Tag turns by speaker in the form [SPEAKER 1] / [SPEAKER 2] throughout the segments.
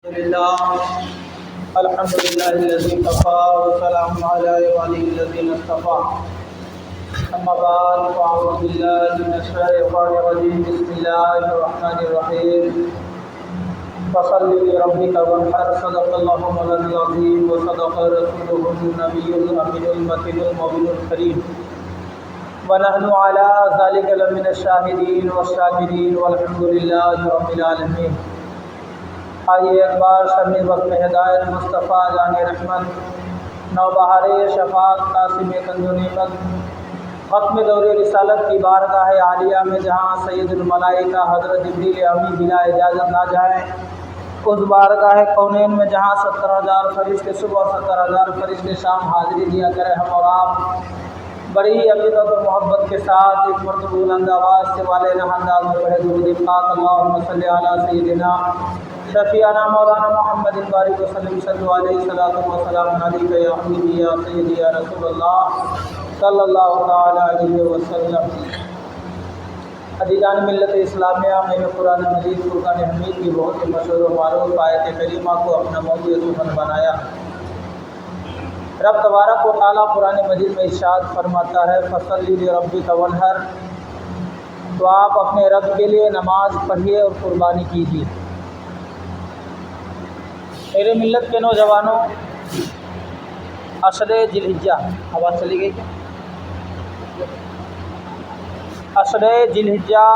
[SPEAKER 1] الحمد لله الذي كفى وسلام على عباده الذين اصطفى اما بعد فاعوذ بالله من الشيطان الرجيم بسم الله الرحمن الرحيم فصل لربك وانحر صدق الله مولانا العظيم وصدق رسوله النبي الامين المتين المبين الكريم ونحن على ذلك لمن الشاهدين والشاكرين والحمد لله رب العالمين۔ آئیے ایک بار شمی وقت ہدایت مصطفیٰ جان رحمت نوبہار شفاعت قاسم کنز و نعمت ختم دور رسالت کی بارگاہ عالیہ میں جہاں سید الملائکہ حضرت جبریل امی بلا اجازت نہ جائیں، اس بارگاہ کونین میں جہاں 70,000 فرشتے صبح 70,000 فرشتے شام حاضری دیا کرے، ہم اور آپ بڑی عقیدت اور محبت کے ساتھ ایک مرتبہ بلند آواز سے والے انداز میں پڑھے درود پاک اللہم صلی علی سیدنا شفیعنا مولانا محمد بارک وسلم صلی علیہ وسلم علیک یا حبیبی یا سیدی یا رسول اللہ صلی اللہ تعالی علیہ وسلم۔ عزیزان ملت اسلامیہ، میں نے قرآن مجید فرقان حمید کی بہت ہی مشہور و معروف آیت کریمہ کو اپنا موضوع سخن بنایا۔ رب تبارک و تعالیٰ قرآن مجید میں ارشاد فرماتا ہے فصلی لربک وانحر، تو آپ اپنے رب کے لیے نماز پڑھیے اور قربانی کیجیے۔ میرے ملت کے نوجوانوں، عشر ذی الحجہ، آواز چلی گئی کیا؟ عشر ذی الحجہ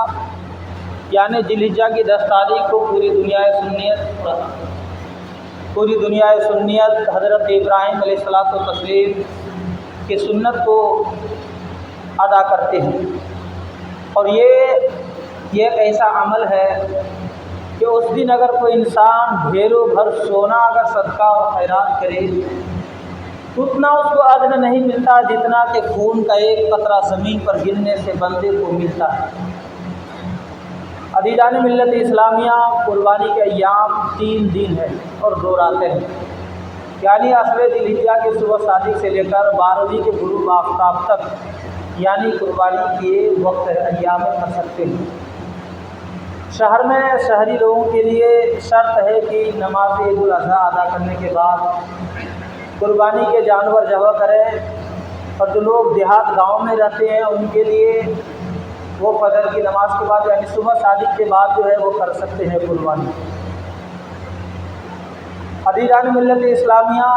[SPEAKER 1] یعنی ذی الحجہ کی 10 تاریخ کو پوری دنیا سنیت حضرت ابراہیم علیہ الصلوۃ والتسلیم کی سنت کو ادا کرتے ہیں، اور یہ ایک ایسا عمل ہے کہ اس دن اگر کوئی انسان ڈھیروں بھر سونا اگر صدقہ اور خیرات کرے تو اتنا اس کو اجر نہیں ملتا جتنا کہ خون کا ایک قطرہ زمین پر گرنے سے بندے کو ملتا ہے۔ عزیزان ملت اسلامیہ، قربانی کے ایام 3 دن ہیں اور 2 راتیں ہیں، یعنی عشر ذی الحجہ کے صبح صادق سے لے کر 12ویں کے غروب آفتاب تک، یعنی قربانی کے وقت ایام میں کر سکتے ہیں۔ شہر میں شہری لوگوں کے لیے شرط ہے کہ نماز عید الاضحیٰ ادا کرنے کے بعد قربانی کے جانور ذبح کریں، اور جو لوگ دیہات گاؤں میں رہتے ہیں ان کے لیے وہ فجر کی نماز کے بعد یعنی صبح صادق کے بعد جو ہے وہ کر سکتے ہیں قربانی۔ عزیزان ملت اسلامیہ،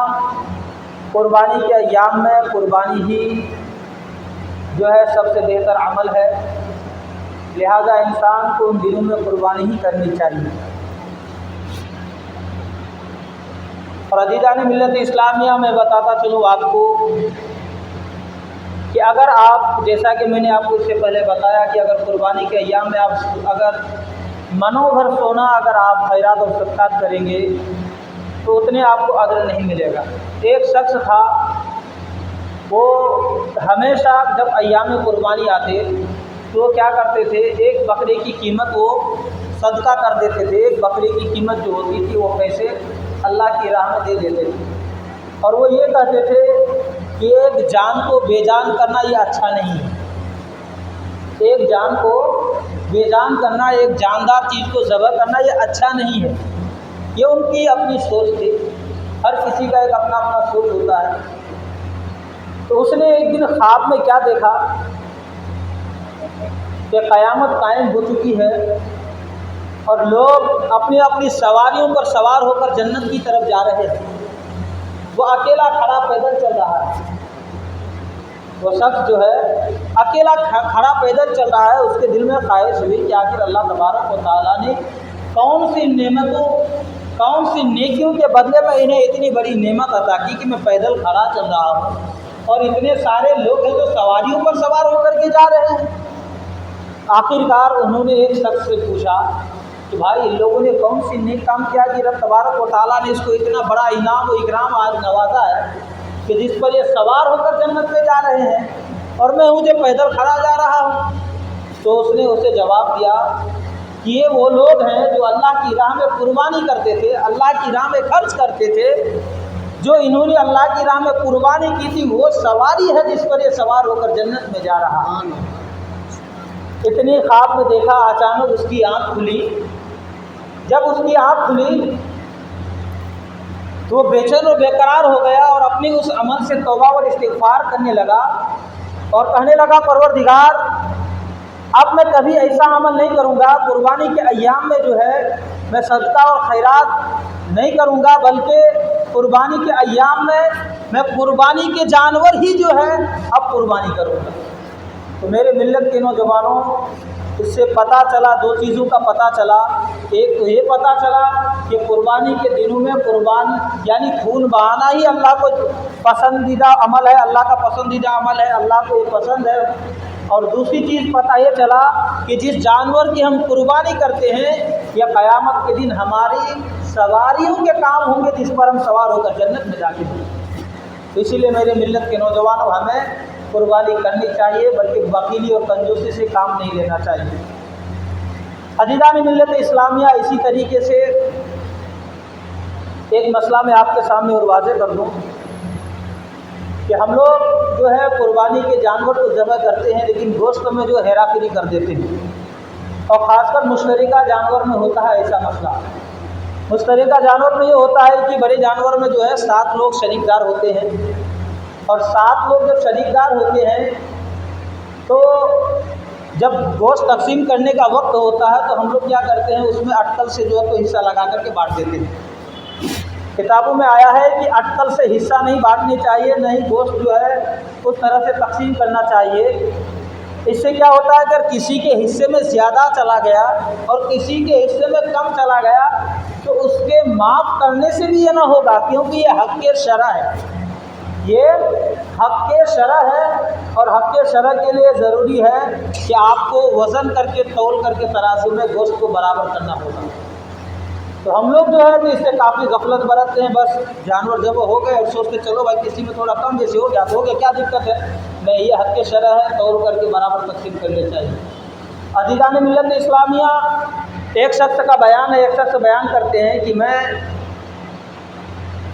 [SPEAKER 1] قربانی کے ایام میں قربانی ہی جو ہے سب سے بہتر عمل ہے، لہذا انسان کو ان دنوں میں قربانی ہی کرنی چاہیے۔ اور عزیزان ملت اسلامیہ، میں بتاتا چلوں آپ کو کہ اگر آپ، جیسا کہ میں نے آپ کو اس سے پہلے بتایا کہ اگر قربانی کے ایام میں آپ اگر منو بھر سونا اگر آپ خیرات اور صدقات کریں گے تو اتنے آپ کو اجر نہیں ملے گا۔ ایک شخص تھا، وہ ہمیشہ جب ایام قربانی آتے تو وہ کیا کرتے تھے، ایک بکرے کی قیمت وہ صدقہ کر دیتے تھے۔ ایک بکرے کی قیمت جو ہوتی تھی وہ پیسے اللہ کی راہ میں دے دیتے تھے، اور وہ یہ کہتے تھے کہ ایک جان کو بے جان کرنا یہ اچھا نہیں ہے۔ ایک جان کو بے جان کرنا، ایک جاندار چیز کو ذبح کرنا یہ اچھا نہیں ہے۔ یہ ان کی اپنی سوچ تھی، ہر کسی کا ایک اپنا اپنا سوچ ہوتا ہے۔ تو اس نے ایک دن خواب میں کیا دیکھا کہ قیامت قائم ہو چکی ہے اور لوگ اپنی اپنی سواریوں پر سوار ہو کر جنت کی طرف جا رہے ہیں، وہ اکیلا کھڑا پیدل چل رہا ہے۔ وہ شخص جو ہے اکیلا کھڑا پیدل چل رہا ہے، اس کے دل میں خواہش ہوئی کہ آخر اللہ تبارک و تعالیٰ نے کون سی نعمتوں، کون سی نیکیوں کے بدلے میں انہیں اتنی بڑی نعمت عطا کی کہ میں پیدل کھڑا چل رہا ہوں اور اتنے سارے لوگ ہیں جو سواریوں پر سوار ہو کر کے جا رہے ہیں۔ آخرکار انہوں نے ایک شخص سے پوچھا کہ بھائی ان لوگوں نے کون سی نیک کام کیا کہ رب تبارک و تعالیٰ نے اس کو اتنا بڑا انعام و اکرام آج نوازا ہے کہ جس پر یہ سوار ہو کر جنت میں جا رہے ہیں اور میں ہوں جو پیدل کھڑا جا رہا ہوں۔ تو اس نے اسے جواب دیا کہ یہ وہ لوگ ہیں جو اللہ کی راہ میں قربانی کرتے تھے، اللہ کی راہ میں خرچ کرتے تھے۔ جو انہوں نے اللہ کی راہ میں قربانی کی تھی وہ سواری ہے جس پر یہ سوار ہو کر جنت میں جا رہا ہے۔ اتنی خواب میں دیکھا، اچانک اس کی آنکھ کھلی۔ جب اس کی آنکھ کھلی تو وہ بے چین و بےقرار ہو گیا اور اپنی اس عمل سے توبہ اور استغفار کرنے لگا اور کہنے لگا پروردگار اب میں کبھی ایسا عمل نہیں کروں گا، قربانی کے ایام میں جو ہے میں صدقہ اور خیرات نہیں کروں گا، بلکہ قربانی کے ایام میں قربانی کے جانور ہی جو ہے اب قربانی کروں گا۔ تو میرے ملت کے نوجوانوں، اس سے پتہ چلا، دو چیزوں کا پتہ چلا۔ ایک تو یہ پتہ چلا کہ قربانی کے دنوں میں قربان یعنی خون بہانا ہی اللہ کو پسندیدہ عمل ہے، اللہ کا پسندیدہ عمل ہے، اللہ کو یہ پسند ہے۔ اور دوسری چیز پتہ یہ چلا کہ جس جانور کی ہم قربانی کرتے ہیں یہ قیامت کے دن ہماری سواریوں کے کام ہوں گے، جس پر ہم سوار ہو کر جنت میں داخل ہوں گے۔ تو اسی لیے میرے ملت کے نوجوانوں، ہمیں قربانی کرنی چاہیے، بلکہ بخیلی اور کنجوسی سے کام نہیں لینا چاہیے۔ عزیزان ملت اسلامیہ، اسی طریقے سے ایک مسئلہ میں آپ کے سامنے اور واضح کر دوں کہ ہم لوگ جو ہے قربانی کے جانور کو ذبح کرتے ہیں، لیکن گوشت میں جو ہیرا پھیری کر دیتے ہیں، اور خاص کر مشترکہ جانور میں ہوتا ہے ایسا مسئلہ۔ مشترکہ جانور میں یہ ہوتا ہے کہ بڑے جانور میں جو ہے 7 لوگ شریک دار ہوتے ہیں، اور 7 لوگ جب شریک دار ہوتے ہیں تو جب گوشت تقسیم کرنے کا وقت ہوتا ہے تو ہم لوگ کیا کرتے ہیں، اس میں اٹکل سے جو ہے تو حصہ لگا کر کے بانٹ دیتے ہیں۔ کتابوں میں آیا ہے کہ اٹکل سے حصہ نہیں بانٹنی چاہیے، نہ ہی گوشت جو ہے اس طرح سے تقسیم کرنا چاہیے۔ اس سے کیا ہوتا ہے، اگر کسی کے حصے میں زیادہ چلا گیا اور کسی کے حصے میں کم چلا گیا تو اس کے معاف کرنے سے بھی یہ نہ ہوگا، کیونکہ یہ حق شرع ہے، یہ حق شرع ہے، اور حق شرع کے لیے ضروری ہے کہ آپ کو وزن کر کے تول کر کے ترازو میں گوشت کو برابر کرنا ہوگا۔ تو ہم لوگ جو ہے تو اس سے کافی غفلت برتتے ہیں، بس جانور جب ہو گئے اور سوچتے چلو بھائی کسی میں تھوڑا کم جیسے ہو گیا تو ہو گیا، کیا دقت ہے، نہیں، یہ حق شرع ہے، تول کر کے برابر تقسیم کرنے چاہیے۔ عزیزان ملت اسلامیہ، ایک شخص کا بیان ہے، ایک شخص بیان کرتے ہیں کہ میں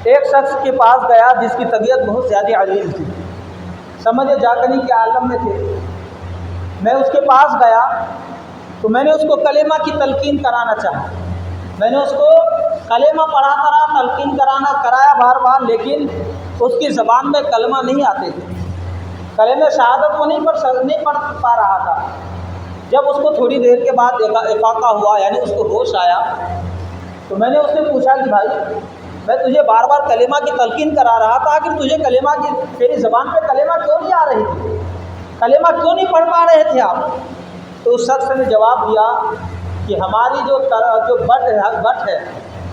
[SPEAKER 1] ایک شخص کے پاس گیا جس کی طبیعت بہت زیادہ علیل تھی، سمجھے جاکنی کے عالم میں تھے۔ میں اس کے پاس گیا تو میں نے اس کو کلمہ کی تلقین کرانا چاہا، میں نے اس کو کلمہ پڑھاتا رہا، تلقین کرایا بار بار، لیکن اس کی زبان میں کلمہ نہیں آتے تھے، کلمہ شہادت وہ نہیں پڑھ پا رہا تھا۔ جب اس کو تھوڑی دیر کے بعد افاقہ ہوا، یعنی اس کو ہوش آیا، تو میں نے اس سے پوچھا کہ بھائی میں تجھے بار بار کلمہ کی تلقین کرا رہا تھا، کہ تجھے کلمہ کی تیری زبان پہ کلمہ کیوں نہیں آ رہی تھی، کلمہ کیوں نہیں پڑھ پا رہے تھے آپ؟ تو اس شخص نے جواب دیا کہ ہماری جو بٹ ہے،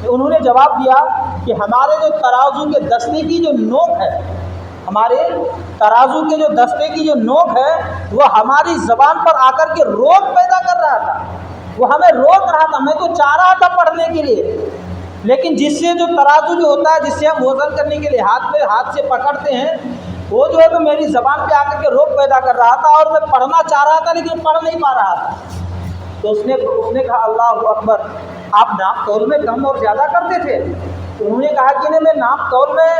[SPEAKER 1] انہوں نے جواب دیا کہ ہمارے جو ترازو کے دستے کی جو نوک ہے، ہمارے ترازو کے جو دستے کی جو نوک ہے وہ ہماری زبان پر آ کر کے روک پیدا کر رہا تھا، وہ ہمیں روک رہا تھا، میں تو چاہ رہا تھا پڑھنے کے لیے، لیکن جس سے جو ترازو جو ہوتا ہے، جس سے ہم وزن کرنے کے لیے ہاتھ سے پکڑتے ہیں، وہ جو ہے تو میری زبان پہ آ کر کے روک پیدا کر رہا تھا، اور میں پڑھنا چاہ رہا تھا لیکن پڑھ نہیں پا رہا تھا۔ تو اس نے کہا اللہ اکبر، آپ ناپ تول میں کم اور زیادہ کرتے تھے؟ تو انہوں نے کہا کہ نہیں، میں ناپ تول میں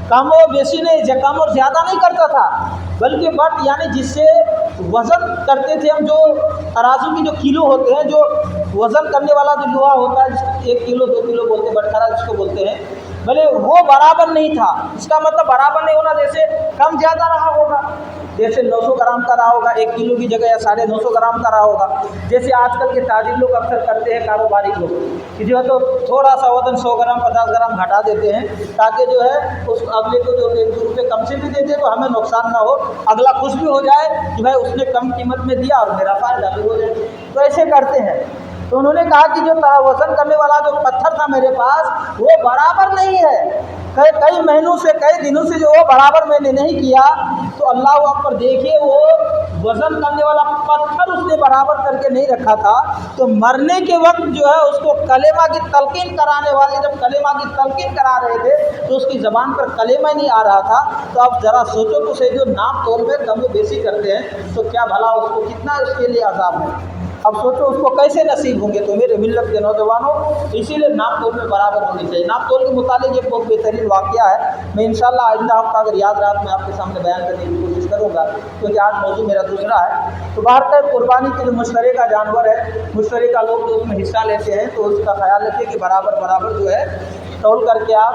[SPEAKER 1] کم و بیشی نہیں، کم اور زیادہ نہیں کرتا تھا، بلکہ بٹ یعنی جس سے وزن کرتے تھے ہم، جو ترازو کی جو کلو ہوتے ہیں، جو وزن کرنے والا جو لوہا ہوتا ہے، جس 1 کلو 2 کلو بولتے ہیں، بٹخرا جس کو بولتے ہیں، بھلے وہ برابر نہیں تھا۔ اس کا مطلب برابر نہیں ہونا، جیسے کم زیادہ رہا ہوگا، جیسے 900 گرام کا رہا ہوگا 1 کلو کی جگہ، یا 950 گرام کا رہا ہوگا، جیسے آج کل کے تاجر لوگ اکثر کرتے ہیں، کاروباری لوگ، کہ جو ہے تو تھوڑا سا وزن 100 گرام 50 گرام گھٹا دیتے ہیں، تاکہ جو ہے اس اگلے کو جو 1-2 روپے کم سے بھی دیتے تو ہمیں نقصان نہ ہو، اگلا خوش بھی ہو جائے کہ بھائی اس نے کم قیمت میں دیا اور میرا فائدہ بھی ہو جائے، تو ایسے کرتے ہیں۔ تو انہوں نے کہا کہ جو وزن کرنے والا جو پتھر تھا میرے پاس وہ برابر نہیں ہے، کئی مہینوں سے کئی دنوں سے جو وہ برابر میں نے نہیں کیا، تو اللہ اکبر، دیکھیے وہ وزن کرنے والا پتھر اس نے برابر کر کے نہیں رکھا تھا، تو مرنے کے وقت جو ہے اس کو کلمہ کی تلقین کرانے والے جب کلمہ کی تلقین کرا رہے تھے تو اس کی زبان پر کلمہ نہیں آ رہا تھا۔ تو اب ذرا سوچو، تو سے جو ناپ تول میں کم و بیشی کرتے ہیں تو کیا بھلا اس کو کتنا اس کے لیے عذاب ہے، اب سوچو اس کو کیسے نصیب ہوں گے۔ تو میرے ملت کے نوجوانوں، اسی لیے ناپ تول میں برابر ہونی چاہیے۔ ناپ تول کے متعلق یہ بہت بہترین واقعہ ہے، میں انشاءاللہ آئندہ ہفتہ اگر یاد رہا تو میں آپ کے سامنے بیان کرنے کی کوشش کروں گا، کیونکہ آج موضوع میرا دوسرا ہے۔ تو بہرکیف قربانی کے جو مشترکہ جانور ہے، مشترکہ لوگ جو اس میں حصہ لیتے ہیں، تو اس کا خیال رکھیں کہ برابر جو ہے تول کر کے آپ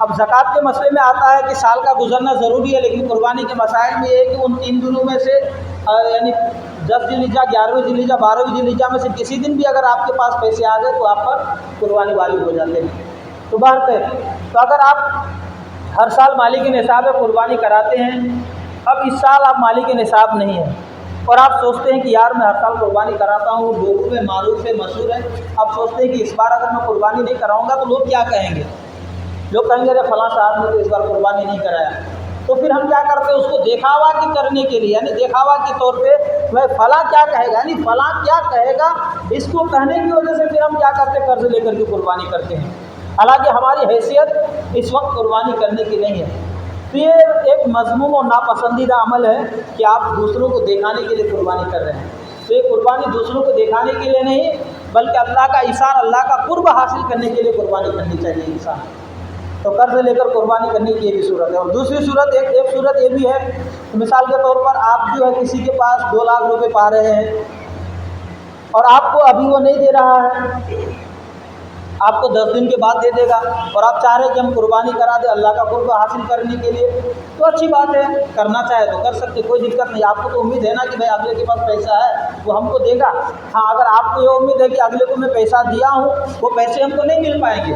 [SPEAKER 1] اب زکوٰۃ کے مسئلے میں آتا ہے کہ سال کا گزرنا ضروری ہے، لیکن قربانی کے مسائل میں یہ ہے کہ ان 3 دنوں میں سے یعنی 10 ذی الحجہ، 11ویں ذی الحجہ، 12ویں ذی الحجہ میں سے کسی دن بھی اگر آپ کے پاس پیسے آ گئے تو آپ پر قربانی واجب ہو جاتے ہیں۔ تو تو اگر آپ ہر سال مالی کے نصاب میں قربانی کراتے ہیں، اب اس سال آپ مالی کے نصاب نہیں ہیں اور آپ سوچتے ہیں کہ یار میں ہر سال قربانی کراتا ہوں، لوگوں میں معروف ہے، مشہور ہے، آپ سوچتے ہیں کہ اس بار اگر میں قربانی نہیں کراؤں گا تو لوگ کیا کہیں گے؟ لوگ کہیں گے ارے فلاں صاحب نے تو اس بار قربانی نہیں کرایا۔ تو پھر ہم کیا کرتے ہیں؟ اس کو دکھاوا کی کرنے کے لیے، یعنی دکھاوا کے طور پہ میں فلاں کیا کہے گا، یعنی فلاں کیا کہے گا، اس کو کہنے کی وجہ سے پھر ہم کیا کرتے ہیں؟ قرض لے کر کے قربانی کرتے ہیں، حالانکہ ہماری حیثیت اس وقت قربانی کرنے کی نہیں ہے۔ تو یہ ایک مذموم اور ناپسندیدہ عمل ہے کہ آپ دوسروں کو دکھانے کے لیے قربانی کر رہے ہیں۔ تو یہ قربانی دوسروں کو دکھانے کے لیے نہیں، بلکہ اللہ کا ایثار، اللہ کا قرب حاصل کرنے کے لیے قربانی کرنی چاہیے انسان۔ تو قرض لے کر قربانی کرنے کی یہ بھی صورت ہے۔ اور دوسری صورت ایک صورت یہ بھی ہے، مثال کے طور پر آپ جو ہے کسی کے پاس 2 لاکھ روپے پا رہے ہیں اور آپ کو ابھی وہ نہیں دے رہا ہے، آپ کو 10 دن کے بعد دے دے گا، اور آپ چاہ رہے ہیں کہ ہم قربانی کرا دیں اللہ کا قرب حاصل کرنے کے لیے، تو اچھی بات ہے، کرنا چاہے تو کر سکتے، کوئی دقت نہیں۔ آپ کو تو امید ہے نا کہ بھائی اگلے کے پاس پیسہ ہے وہ ہم کو دے گا۔ ہاں، اگر آپ کو یہ امید ہے کہ اگلے کو میں پیسہ دیا ہوں وہ پیسے ہم کو نہیں مل پائیں گے،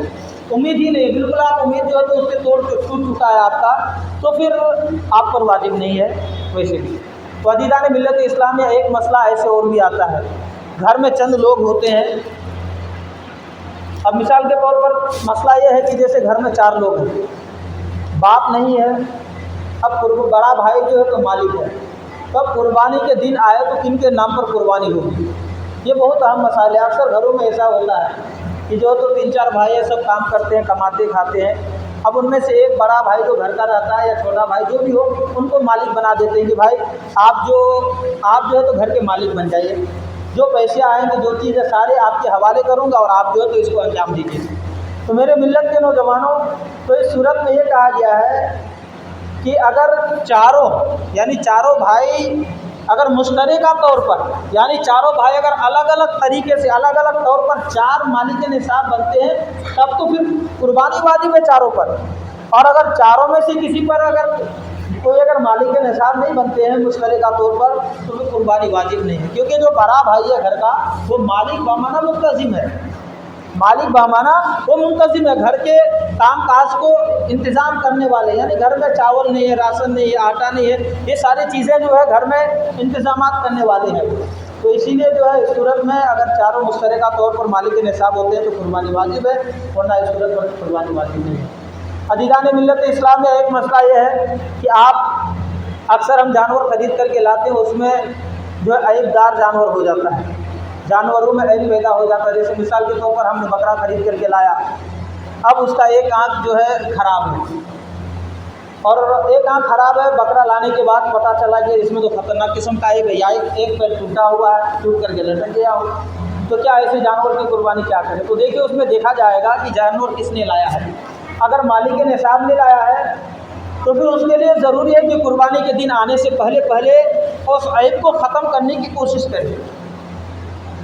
[SPEAKER 1] امید ہی نہیں، بالکل آپ امید جو ہے تو اس سے ٹوٹ چکا ہے آپ کا، تو پھر آپ پر واجب نہیں ہے ویسے بھی۔ تو عزیزان ملت اسلام میں ایک مسئلہ ایسے اور بھی آتا ہے، گھر میں چند لوگ ہوتے ہیں۔ اب مثال کے طور پر مسئلہ یہ ہے کہ جیسے گھر میں 4 لوگ ہیں، باپ نہیں ہے، اب بڑا بھائی جو ہے تو مالک ہے، تب قربانی کے دن آئے تو کن کے نام پر قربانی ہوگی؟ یہ بہت اہم مسئلہ ہے۔ اکثر گھروں میں ایسا ہوتا ہے کہ جو تو 3-4 بھائی ہیں، سب کام کرتے ہیں، کماتے کھاتے ہیں، اب ان میں سے ایک بڑا بھائی جو گھر کا رہتا ہے یا چھوٹا بھائی جو بھی ہو، ان کو مالک بنا دیتے ہیں کہ بھائی آپ جو ہے تو گھر کے مالک بن جائیے، جو پیسے آئیں گے، جو چیزیں سارے آپ کے حوالے کروں گا اور آپ جو ہے تو اس کو انجام دیجیے۔ تو میرے ملت کے نوجوانوں، تو اس صورت میں یہ کہا گیا ہے کہ اگر چاروں بھائی اگر مشترکہ طور پر، یعنی چاروں بھائی اگر الگ الگ طریقے سے، الگ الگ طور پر 4 مالک نصاب بنتے ہیں، تب تو پھر قربانی واجب ہے چاروں پر۔ اور اگر چاروں میں سے کسی پر اگر مالک نصاب نہیں بنتے ہیں مشترکہ طور پر، تو پھر قربانی واجب نہیں ہے، کیونکہ جو بڑا بھائی ہے گھر کا وہ مالک بامانہ منتظم ہے، مالک بامانہ وہ منتظم ہے، گھر کے کام کاج کو انتظام کرنے والے، یعنی گھر میں چاول نہیں ہے، راشن نہیں ہے، آٹا نہیں ہے، یہ ساری چیزیں جو ہے گھر میں انتظامات کرنے والے ہیں۔ تو اسی لیے جو ہے اس صورت میں اگر چاروں مشترکہ طور پر مالک نصاب ہوتے ہیں تو قربانی واجب ہے، ورنہ اس صورت پر قربانی واجب نہیں ہے۔ عزیزان ملت اسلام میں ایک مسئلہ یہ ہے کہ آپ اکثر ہم جانور خرید کر کے لاتے ہیں، اس میں جو ہے عیب دار جانور ہو جاتا ہے، جانوروں میں عیب پیدا ہو جاتا ہے۔ جیسے مثال کے طور پر ہم نے بکرا خرید کر کے لایا، اب اس کا ایک آنکھ جو ہے خراب ہے، اور ایک آنکھ خراب ہے، بکرا لانے کے بعد پتہ چلا کہ اس میں تو خطرناک قسم کا عیب ہے، یا ایک پیر ٹوٹا ہوا ہے، ٹوٹ کر کے لٹک گیا ہو، تو کیا ایسے جانور کی قربانی کیا کرے؟ تو دیکھیے اس میں دیکھا جائے گا کہ جانور کس نے لایا ہے۔ اگر مالک نصاب نے لایا ہے تو پھر اس کے لیے ضروری ہے کہ قربانی کے دن آنے سے پہلے اس عیب کو ختم کرنے کی کوشش کرے۔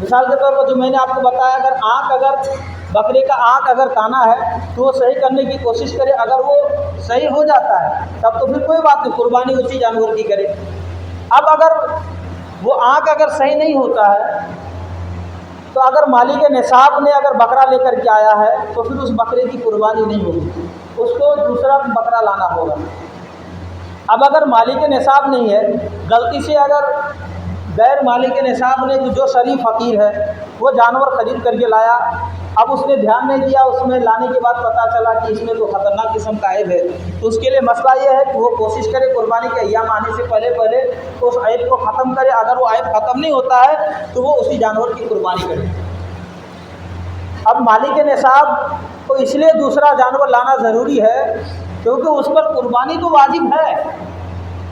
[SPEAKER 1] مثال کے طور پر جو میں نے آپ کو بتایا، اگر بکرے کا آنکھ اگر کانا ہے تو وہ صحیح کرنے کی کوشش کرے، اگر وہ صحیح ہو جاتا ہے تب تو پھر کوئی بات نہیں، قربانی اسی جانور کی کرے۔ اب اگر وہ آنکھ اگر صحیح نہیں ہوتا ہے تو اگر مالک نصاب نے اگر بکرا لے کر کے آیا ہے تو پھر اس بکرے کی قربانی نہیں ہوگی، اس کو دوسرا بکرا لانا ہوگا۔ اب اگر مالک نصاب نہیں ہے، غلطی سے اگر غیر مالک نصاب نے جو شریف فقیر ہے وہ جانور خرید کر کے لایا، اب اس نے دھیان نہیں دیا، اس میں لانے کے بعد پتہ چلا کہ اس میں تو خطرناک قسم کا عیب ہے، تو اس کے لیے مسئلہ یہ ہے کہ وہ کوشش کرے قربانی کے ایام آنے سے پہلے اس عیب کو ختم کرے۔ اگر وہ عیب ختم نہیں ہوتا ہے تو وہ اسی جانور کی قربانی کرے۔ اب مالک نصاب کو اس لیے دوسرا جانور لانا ضروری ہے کیونکہ اس پر قربانی تو واجب ہے،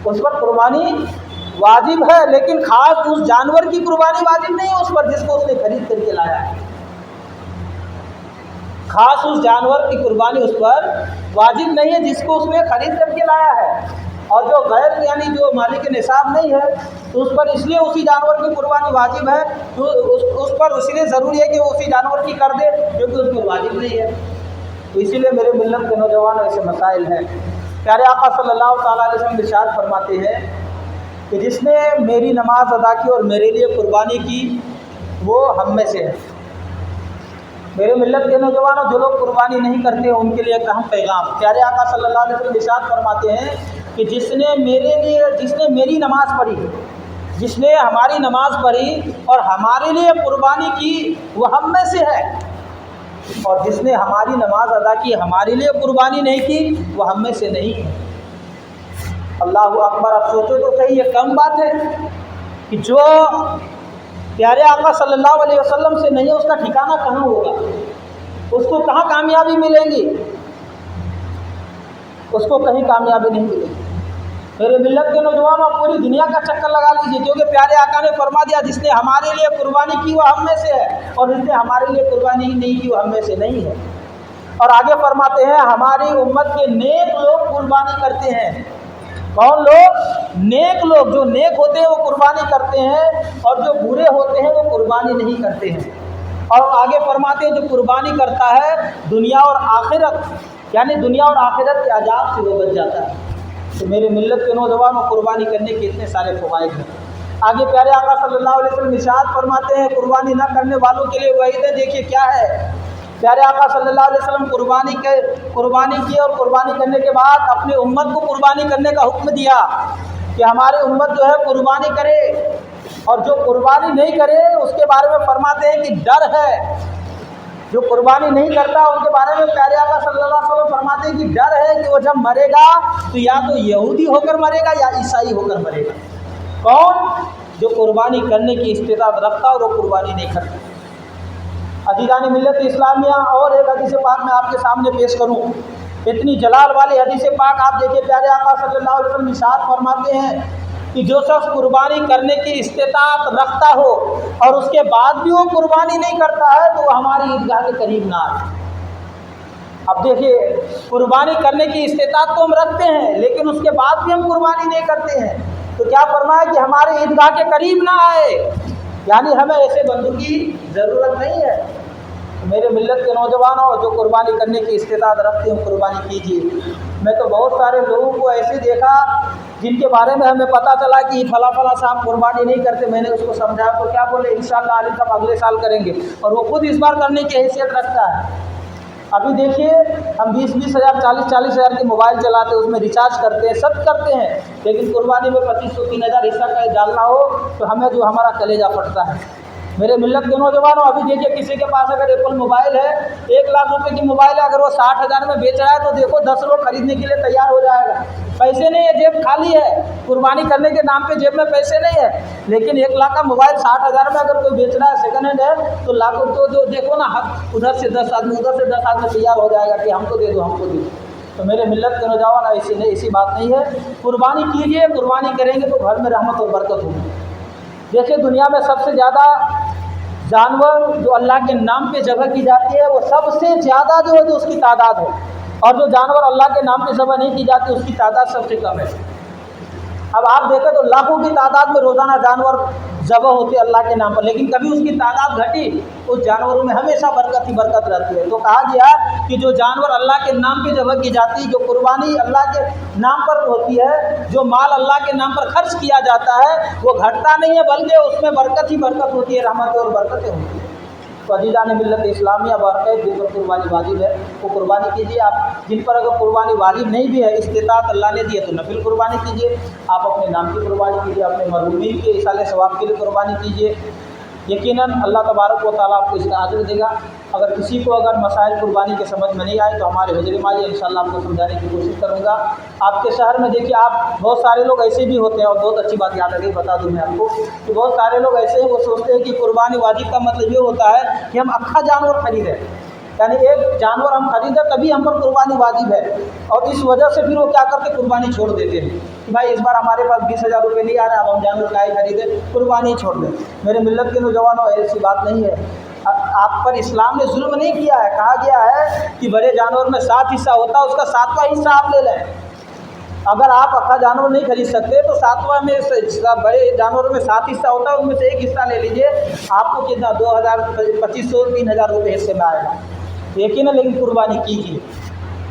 [SPEAKER 1] اس پر قربانی واجب ہے، لیکن خاص اس جانور کی قربانی واجب نہیں ہے اس پر جس کو اس نے خرید کر کے لایا ہے، خاص اس جانور کی قربانی اس پر واجب نہیں ہے جس کو اس نے خرید کر کے لایا ہے۔ اور جو غیر یعنی جو مالک نصاب نہیں ہے تو اس پر اس لیے اسی جانور کی قربانی واجب ہے، تو اس پر اس لیے ضروری ہے کہ وہ اسی جانور کی کر دے جو کہ اس پر واجب نہیں ہے۔ تو اسی لیے میرے ملت کے نوجوانوں ایسے مسائل ہیں۔ پیارے آقا صلی اللہ تعالیٰ علیہ وسلم ارشاد فرماتے ہیں کہ جس نے میری نماز ادا کی اور میرے لیے قربانی کی وہ ہم میں سے ہے۔ میرے ملت کے نوجوانوں جو لوگ قربانی نہیں کرتے ان کے لیے ایک اہم پیغام۔ پیارے آقا صلی اللہ علیہ وسلم ارشاد فرماتے ہیں کہ جس نے میری نماز پڑھی، جس نے ہماری نماز پڑھی اور ہمارے لیے قربانی کی وہ ہم میں سے ہے، اور جس نے ہماری نماز ادا کی ہمارے لیے قربانی نہیں کی وہ ہم میں سے نہیں ہے۔ اللہ اکبر! اب سوچو تو صحیح، یہ کم بات ہے کہ جو پیارے آقا صلی اللہ علیہ وسلم سے نہیں ہے اس کا ٹھکانہ کہاں ہوگا، اس کو کہاں کامیابی ملے گی؟ اس کو کہیں کامیابی نہیں ملے گی۔ میرے ملت کے نوجوانوں آپ پوری دنیا کا چکر لگا لیجیے، کیونکہ پیارے آقا نے فرما دیا جس نے ہمارے لیے قربانی کی وہ ہم میں سے ہے، اور جس نے ہمارے لیے قربانی نہیں کی وہ ہم میں سے نہیں ہے۔ اور آگے فرماتے ہیں ہماری امت کے نیک لوگ قربانی کرتے ہیں۔ کون لوگ؟ نیک لوگ، جو نیک ہوتے ہیں وہ قربانی کرتے ہیں، اور جو برے ہوتے ہیں وہ قربانی نہیں کرتے ہیں۔ اور آگے فرماتے ہیں جو قربانی کرتا ہے دنیا اور آخرت، یعنی دنیا اور آخرت کے عذاب سے وہ بچ جاتا ہے۔ تو میرے ملت کے نوجوانوں قربانی کرنے کے اتنے سارے فوائد ہیں۔ آگے پیارے آقا صلی اللہ علیہ وسلم ارشاد فرماتے ہیں قربانی نہ کرنے والوں کے لیے وعیدیں دیکھیے کیا ہے۔ پیارے آقا صلی اللہ علیہ وسلم قربانی کی اور قربانی کرنے کے بعد اپنی امت کو قربانی کرنے کا حکم دیا کہ ہماری امت جو ہے قربانی کرے، اور جو قربانی نہیں کرے اس کے بارے میں فرماتے ہیں کہ ڈر ہے۔ جو قربانی نہیں کرتا ان کے بارے میں پیارے آقا صلی اللہ علیہ وسلم فرماتے ہیں کہ ڈر ہے کہ وہ جب مرے گا تو یا تو یہودی ہو کر مرے گا یا عیسائی ہو کر مرے گا۔ کون؟ جو قربانی کرنے کی استطاعت رکھتا اور وہ قربانی نہیں کرتا۔ عزیزان ملت اسلامیہ، اور ایک حدیث پاک میں آپ کے سامنے پیش کروں، اتنی جلال والی حدیث پاک آپ دیکھیں، پیارے آقا صلی اللہ علیہ وسلم ارشاد فرماتے ہیں کہ جو شخص قربانی کرنے کی استطاعت رکھتا ہو اور اس کے بعد بھی وہ قربانی نہیں کرتا ہے تو وہ ہماری عیدگاہ کے قریب نہ آئے۔ اب دیکھیے، قربانی کرنے کی استطاعت تو ہم رکھتے ہیں لیکن اس کے بعد بھی ہم قربانی نہیں کرتے ہیں، تو کیا فرمایا کہ ہمارے عیدگاہ کے قریب نہ آئے، یعنی ہمیں ایسے بندوں کی ضرورت نہیں ہے۔ میرے ملت کے نوجوانوں جو قربانی کرنے کی استطاعت رکھتے ہیں قربانی کیجیے۔ میں تو بہت سارے لوگوں کو ایسے دیکھا جن کے بارے میں ہمیں پتہ چلا کہ فلاں صاحب قربانی نہیں کرتے، میں نے اس کو سمجھایا تو کیا بولے انشاءاللہ علی صاحب اگلے سال کریں گے، اور وہ خود اس بار کرنے کی حیثیت رکھتا ہے۔ ابھی دیکھیے ہم 20-20 ہزار 40-40 ہزار کے موبائل چلاتے ہیں، اس میں ریچارج کرتے ہیں، سب کرتے ہیں، لیکن قربانی میں 2500-3000 حصہ کا ڈالنا ہو تو ہمیں جو ہمارا کلیجہ پھٹتا ہے۔ میرے ملت کے نوجوانوں ابھی دیکھیے کسی کے پاس اگر ایپل موبائل ہے، 1 لاکھ روپے کی موبائل ہے، اگر وہ 60,000 میں بیچ رہا ہے تو دیکھو 10 لوگ خریدنے کے لیے تیار ہو جائے گا۔ پیسے نہیں ہے، جیب خالی ہے، قربانی کرنے کے نام پہ جیب میں پیسے نہیں ہے، لیکن 1 لاکھ کا موبائل 60,000 میں اگر کوئی بیچ رہا ہے سیکنڈ ہینڈ ہے تو لاکھوں تو جو دیکھو نا، ادھر سے 10 آدمی ادھر سے 10 آدمی تیار ہو جائے گا کہ ہم کو دے دو ہم کو دے دو۔ تو میرے ملت کے نوجوان ایسی بات نہیں ہے، قربانی کیجیے، قربانی کریں گے تو گھر میں رحمت اور برکت ہوگی۔ دیکھیے دنیا میں سب سے زیادہ جانور جو اللہ کے نام پہ ذبح کی جاتی ہے وہ سب سے زیادہ جو ہے جو اس کی تعداد ہے، اور جو جانور اللہ کے نام پہ ذبح نہیں کی جاتی اس کی تعداد سب سے کم ہے۔ اب آپ دیکھیں تو لاکھوں کی تعداد میں روزانہ جانور ذبح ہوتے اللہ کے نام پر، لیکن کبھی اس کی تعداد گھٹی، اس جانوروں میں ہمیشہ برکت ہی برکت رہتی ہے۔ تو کہا گیا کہ جو جانور اللہ کے نام پہ ذبح کی جاتی، جو قربانی اللہ کے نام پر ہوتی ہے، جو مال اللہ کے نام پر خرچ کیا جاتا ہے وہ گھٹتا نہیں ہے بلکہ اس میں برکت ہی برکت ہوتی ہے، رحمت اور برکتیں ہوتی ہیں۔ تو عزیزان ملت اسلامیہ واقعی جن پر قربانی واجب ہے وہ قربانی کیجیے۔ آپ جن پر اگر قربانی واجب نہیں بھی ہے، استطاعت اللہ نے دی ہے تو نفل قربانی کیجیے، آپ اپنے نام کی قربانی کیجیے، اپنے مرحومین کے ایصال ثواب کے لیے قربانی کیجیے، یقیناً اللہ تبارک و تعالیٰ آپ کو اس کا اجر دے گا۔ اگر کسی کو اگر مسائل قربانی کے سمجھ میں نہیں آئے تو ہمارے حضرت ماجی انشاءاللہ آپ کو سمجھانے کی کوشش کروں گا۔ آپ کے شہر میں دیکھیے، آپ بہت سارے لوگ ایسے بھی ہوتے ہیں، اور بہت اچھی بات یاد رکھیے، بتا دوں میں آپ کو کہ بہت سارے لوگ ایسے ہیں وہ سوچتے ہیں کہ قربانی واجب کا مطلب یہ ہوتا ہے کہ ہم اکھا جانور خریدیں، یعنی ایک جانور ہم خریدیں تبھی ہم پر قربانی واجب ہے، اور اس وجہ سے پھر وہ کیا کرتے قربانی چھوڑ دیتے ہیں کہ بھائی اس بار ہمارے پاس 20,000 روپے نہیں آ رہا، اب ہم جانور کا ہی خریدیں، قربانی چھوڑ دیں۔ میرے ملت کے نوجوانوں ایسی بات نہیں ہے، آپ پر اسلام نے ظلم نہیں کیا ہے۔ کہا گیا ہے کہ بڑے جانور میں 7 حصہ ہوتا ہے، اس کا 7واں حصہ آپ لے لیں۔ اگر آپ اکھا جانور نہیں خرید سکتے تو 7واں میں بڑے جانوروں میں 7 حصہ ہوتا ہے، ان میں سے 1 حصہ لے لیجئے، آپ کو کتنا 2,000 2500 3,000 روپے حصے میں آئے گا۔ یقیناً لیکن قربانی کیجیے.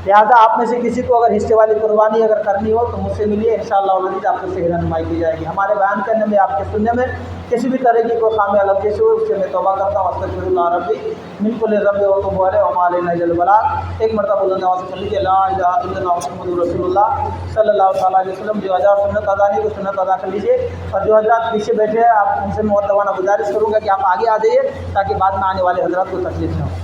[SPEAKER 1] لہٰذا آپ میں سے کسی کو اگر حصے والی قربانی اگر کرنی ہو تو مجھ سے ملیے، انشاءاللہ العزیز آپ کو صحیح رہنمائی کی جائے گی. ہمارے بیان کرنے میں، آپ کے سننے میں کسی بھی طرح کی کوئی خامی غلطی سے ہو، اس سے میں توبہ کرتا ہوں. استغفر اللہ ربی من کل ذنب و اتوب الیہ وما علینا الا البلاغ. ایک مرتبہ بلند آواز سے پڑھ لیجیے لا الہ الا اللہ محمد رسول اللہ صلی اللہ تعالیٰ علیہ وسلم. جو حضرات سنت ادا نہیں وہ سنت ادا کر لیجیے، اور جو حضرات پیچھے بیٹھے ہیں آپ ان سے مؤدبانہ گزارش کروں گا کہ آپ آگے آ جائیے تاکہ بعد میں آنے والے حضرات کو تکلیف نہ ہو.